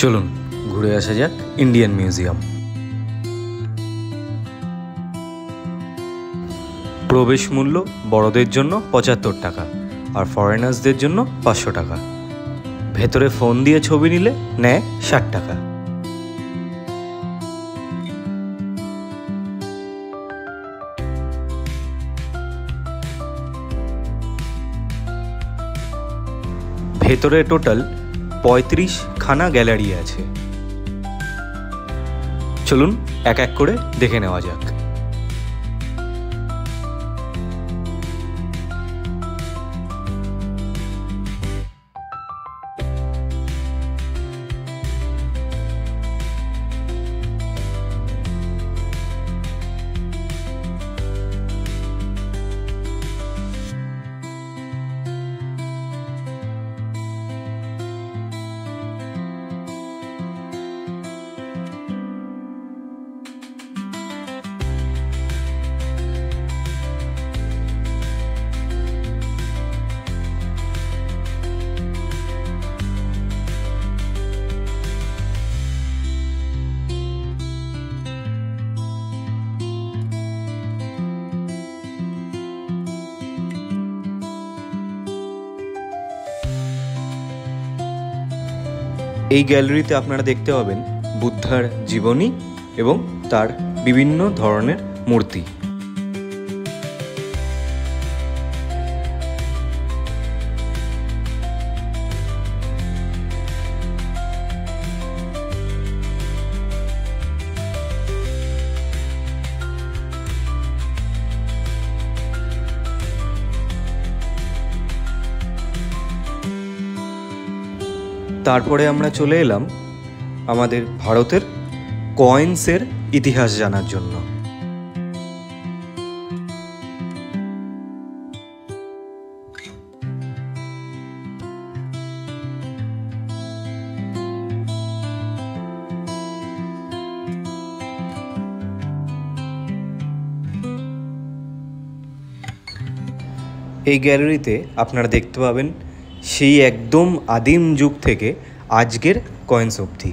চলুন ঘুরে আসা যাক ইন্ডিয়ান মিউজিয়াম। প্রবেশ মূল্য বড়দের জন্য ৭৫ টাকা আর ফরেনার্সদের জন্য ৫০০ টাকা। ভেতরে ফোন দিয়ে ছবি নিলে নেয় ৬০ টাকা। ভেতরে টোটাল ৩৫ খানা গ্যালারি আছে। চলুন এক এক করে দেখে নেওয়া যাক। এই গ্যালারিতে আপনারা দেখতে পাবেন বুদ্ধার জীবনী এবং তার বিভিন্ন ধরনের মূর্তি। তারপরে আমরা চলে এলাম আমাদের ভারতের কয়েন্সের ইতিহাস জানার জন্য। এই গ্যালারিতে আপনারা দেখতে পাবেন সেই একদম আদিম যুগ থেকে আজকের কয়েন্স অবধি।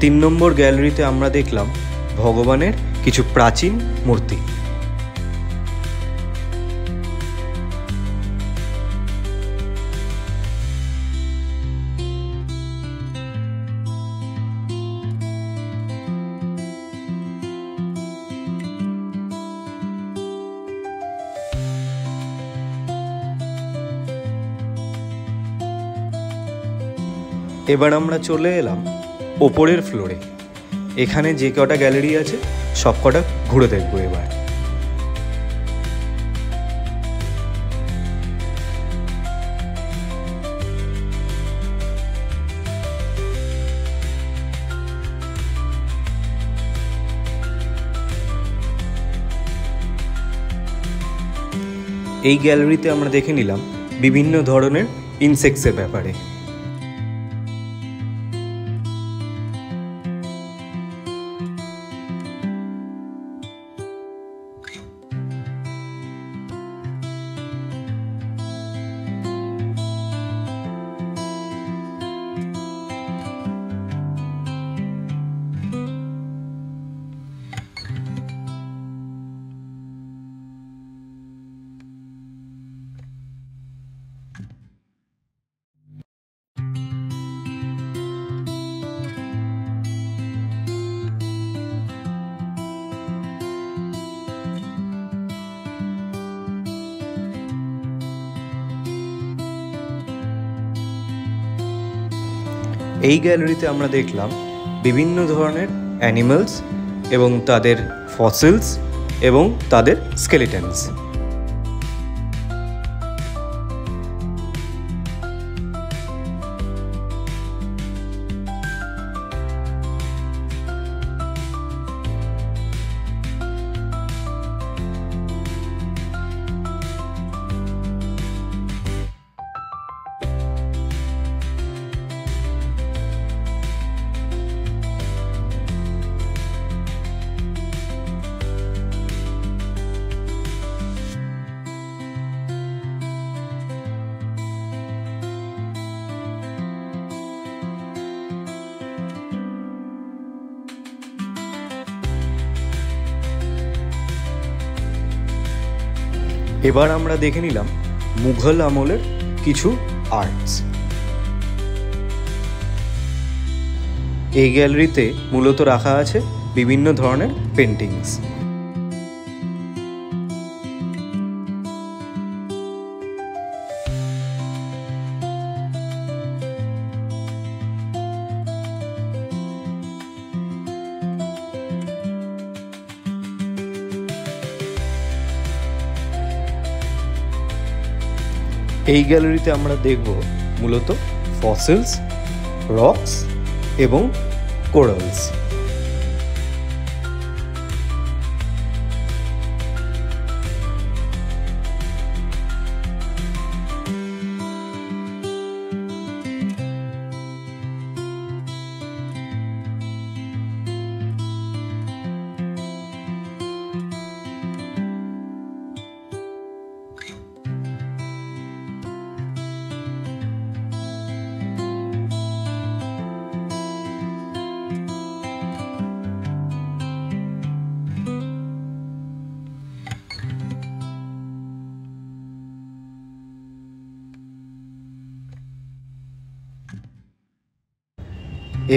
তিন নম্বর গ্যালারিতে আমরা দেখলাম ভগবানের কিছু প্রাচীন মূর্তি। এবার আমরা চলে এলাম ওপরের ফ্লোরে। এখানে যে কটা গ্যালারি আছে সব কটা ঘুরে দেখবো এবার। এই গ্যালারিতে আমরা দেখে নিলাম বিভিন্ন ধরনের ইনসেক্টসের ব্যাপারে। এই গ্যালারিতে আমরা দেখলাম বিভিন্ন ধরনের অ্যানিমালস এবং তাদের ফসিলস এবং তাদের স্কেলিটনস। এবার আমরা দেখে নিলাম মুঘল আমলের কিছু আর্টস। এই গ্যালারিতে মূলত রাখা আছে বিভিন্ন ধরনের পেন্টিংস। এই গ্যালারিতে আমরা দেখব মূলত ফসিলস, রকস এবং কোরালস।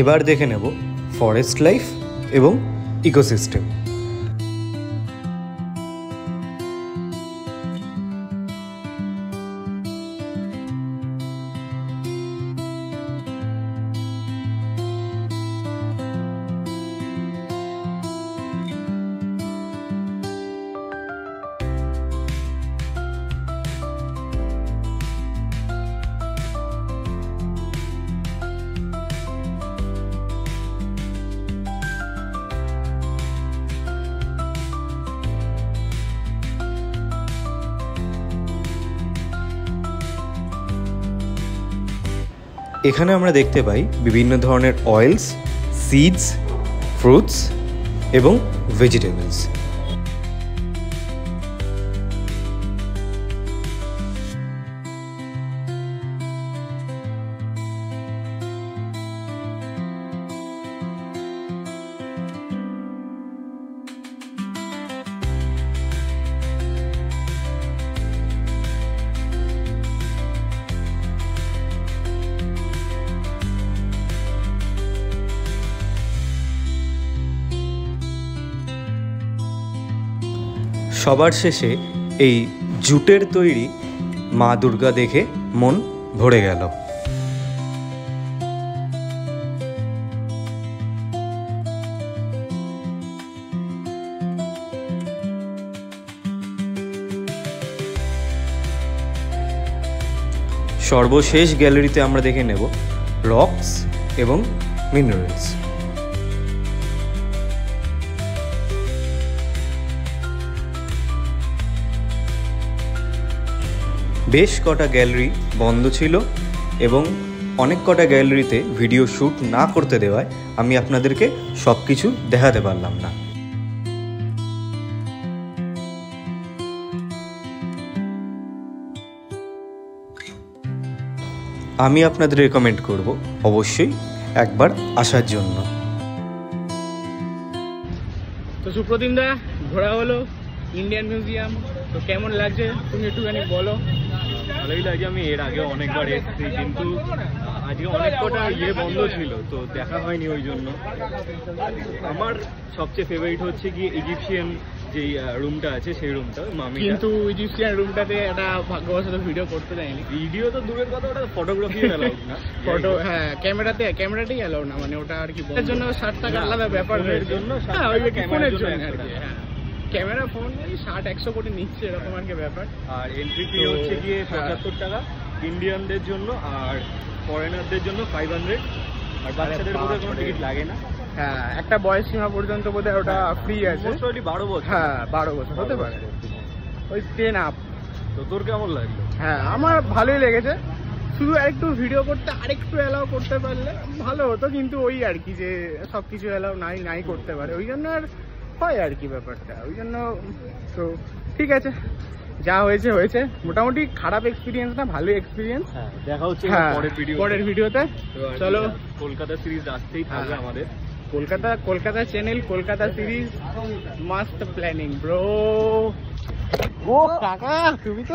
এবার দেখে নেব ফরেস্ট লাইফ এবং ইকোসিস্টেম। এখানে আমরা দেখতে পাই বিভিন্ন ধরনের অয়েলস, সিডস, ফ্রুটস এবং ভেজিটেবলস। সবার শেষে এই জুটের তৈরি মা দুর্গা দেখে মন ভরে গেল। সর্বশেষ গ্যালারিতে আমরা দেখে নেব রকস এবং মিনারেলস। বেশ কটা গ্যালারি বন্ধ ছিল এবং অনেক কটা গ্যালারিতে ভিডিও শ্যুট না করতে দেওয়ায় আমি আপনাদেরকে সব কিছু দেখাতে পারলাম না। আমি আপনাদের রেকমেন্ড করব অবশ্যই একবার আসার জন্য। তো সুপ্রতিম দা, ঘোরা হলো ইন্ডিয়ান মিউজিয়াম, তো কেমন লাগছে তুমি একটুখানি বলো। ভালোই লাগে, আমি এর আগে অনেকবার এসেছি, কিন্তু আজকে অনেক কটা বন্ধ ছিল তো দেখা হয়নি, ওই জন্য। আমার সবচেয়ে ফেভারিট হচ্ছে কি ইজিপশিয়ান যেই রুমটা আছে সেই রুমটা মামিটা। কিন্তু ইজিপশিয়ান রুমটাতে একটা ভাগ্যবশত ভিডিও করতে দেয়নি। ভিডিও তো দূরের কথা, ওটা ফটোগ্রাফি অ্যালাউড না। ফটো হ্যাঁ ক্যামেরাতেই অ্যালাউ না, মানে ওটা আর কি এর জন্য 60 টাকা আলাদা ব্যাপার ফোনের জন্য 60 হ্যাঁ ওই টাকা, ফোনের ক্যামেরার জন্য জন্য আর কি 100 টাকা। হ্যাঁ ক্যামেরা ফোন ওই 60-100 কোটি নিচ্ছে এরকম আর কি ব্যাপার। আর এন্ট্রি ফি তো, হচ্ছে গিয়ে হ্যাঁ। 75 টাকা ইন্ডিয়ানদের জন্য, আর ফরেনারদের জন্য 500। আর বাচ্চাদের বোধহয় কোনো বাপরে। টিকিট লাগে না। হ্যাঁ একটা বয়স সীমা পর্যন্ত বোধহয় ওটা ফ্রি আছে। মোস্ট প্রবাবলি 12 বছর। হ্যাঁ 12 বছর হতে পারে, ওই 10 আপ। তো তোর কেমন লাগলো? হ্যাঁ আমার ভালোই লেগেছে, শুধু একটু ভিডিও করতে আরেকটু অ্যালাউ করতে পারলে ভালো হতো, কিন্তু ওই আর কি যে সবকিছু অ্যালাউ নাই করতে পারে, ওই জন্য আর হয় আর কি ব্যাপারটা, ওই জন্য। তো ঠিক আছে, যা হয়েছে হয়েছে, মোটামুটি খারাপ এক্সপিরিয়েন্স না, ভালোই এক্সপিরিয়েন্স। হ্যাঁ দেখা হচ্ছে হ্যাঁ পরের ভিডিওতে। ভিডিওতে। চলো কলকাতা সিরিজ আসতেই থাকবে হ্যাঁ। আমাদের। Kolkata channel, Kolkata series, must planning bro. ও কাকা তুমি তো